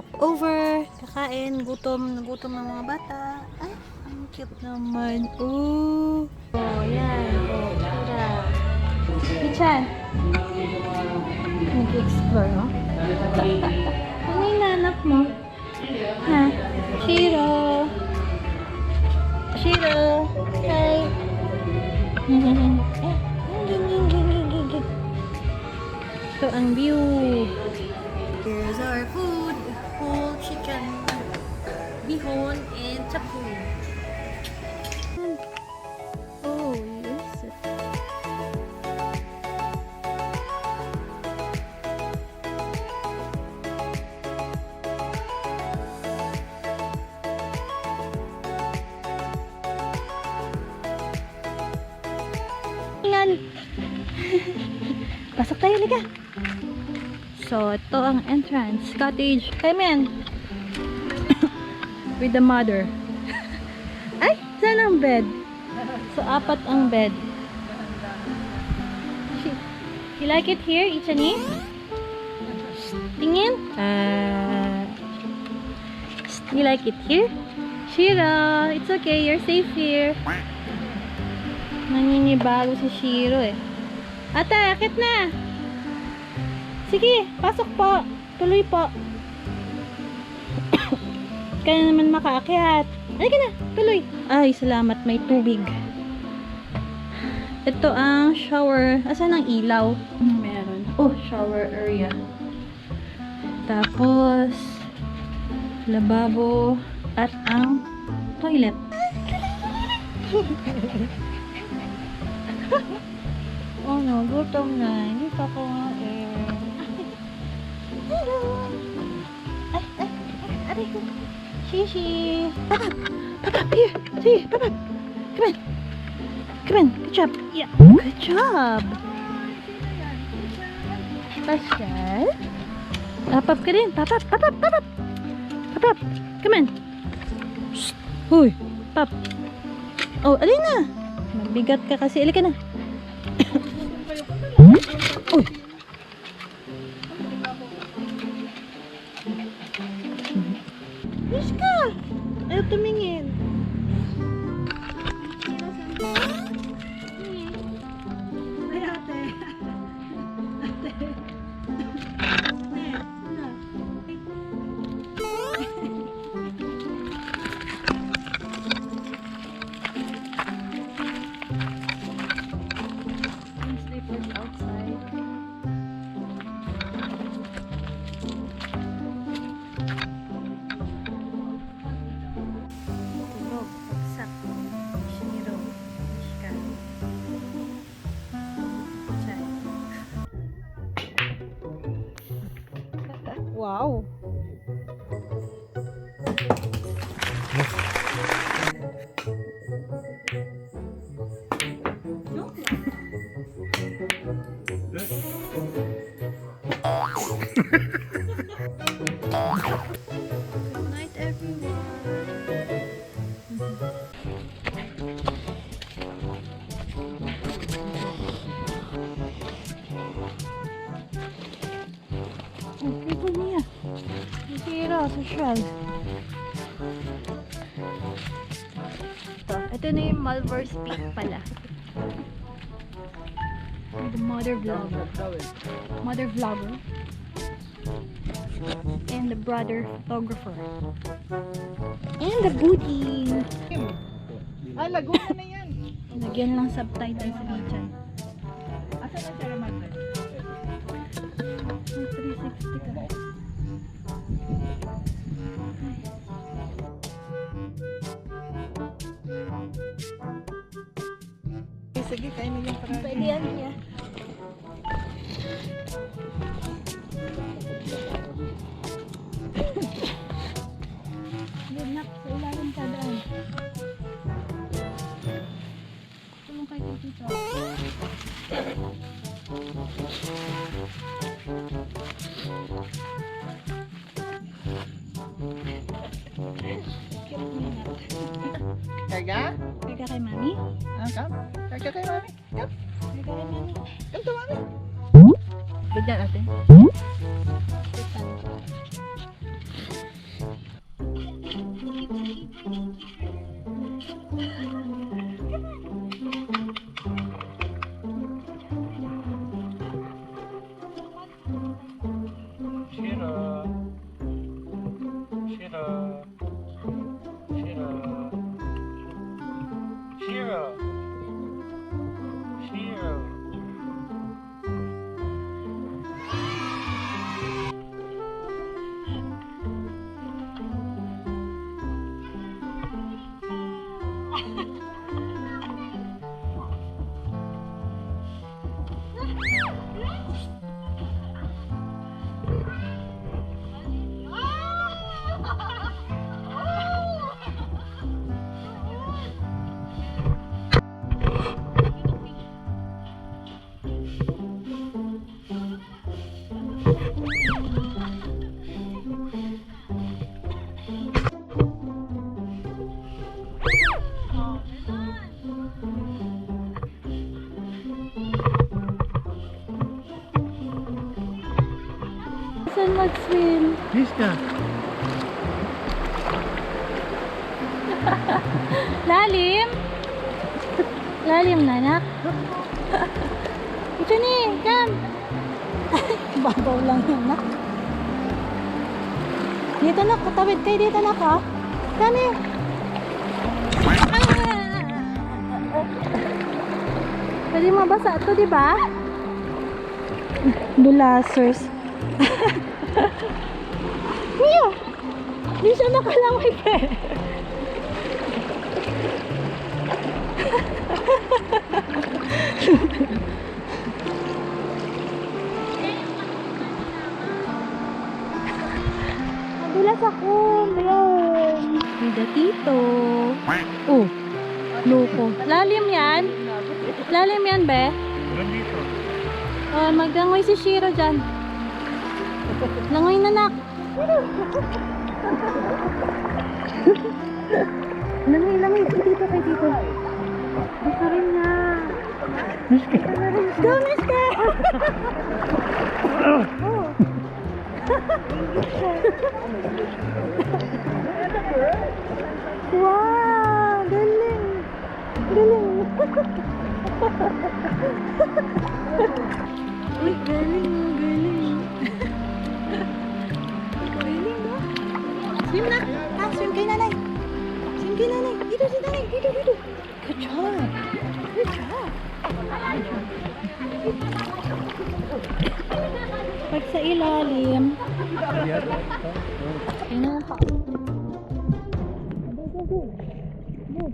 Stopover, kakain, gutom ng mga bata. Ay, ang cute naman. Oh, yan. Oh, tara. Ichan. Nag-explore, no? Ano yung nanap mo? Ha? Shiro. Shiro. Hi. Ito ang view. Here's our food. Whole chicken, bihon, and chapu. Oh, yes. Yan. Pasok tayo, liga. So, ito ang entrance. Cottage. Come in. With the mother. Ay, saan ang bed? So, 4 ang bed. You like it here, Ichani? Tingin? You like it here? Shiro, it's okay. You're safe here. Naninibago si Shiro eh. Ate, akit na! Sige, pasok po. Tuloy po. Kaya naman makaakyat. Halika na, tuloy. Ay, salamat, may tubig. Ito ang shower. Asan ang ilaw? Meron. Oh, shower area. Tapos, lababo at ang toilet. Oh no, gutom na. Hindi pa ko hello. Aray ko. Shishi. Papa, here. See, Papa. Come on. Come on. Good job. Yeah. Good job. Pasyal. Papap ka din. Papap. Papap. Come on. Shh. Huy. Pap. Oh, alin na. Mabigat ka kasi. Alin ka na. Uy. Wish ka! Ayaw tumingin. Ay, ate. Ate. Sleepers outside. Wow. Good night, everyone. Social. Ito na yung Malverse Peak pala. The mother vlogger. And the brother photographer. And the booty. Ah, Laguna na yan. Lagyan lang subtitle sa Bichan. Asa na siya naman? 360 ka. Sige, kainin yung parang. Pwede yan niya. Good luck sa ilalim ka daan. Tulong kayo dito. Karga? Karga kay mami? Ah, kam? Karga kay mami? Kam? Karga kay mami? Kam to mami? Bigyan natin. Saan mag-swim? Miska. Lalim? Lalim na, anak? Ito ni, come. Babaw lang yun, nak. Dito, nak. Katawid kayo dito, nak, ha? Come. Pwede mabasa ito, di ba? Bulasers. Mio! Di siya nakalamay pa eh. Nadulas ako. Ayun. Hindi dito. Oh. Loko. Lalim yan? Lalim yan, be? Dito. Oh, magdangoy si Shiro dyan. Langoy na, nak. Langoy. Dito kay dito. Gusto rin niya. Go, Miska! Oh. Wow! Galing! Uy, galing. Galing, no? Swim na! Swim kay nanay! Dito si nanay! Dito! Good job! Pag sa ilalim. Ayun na pa. Go.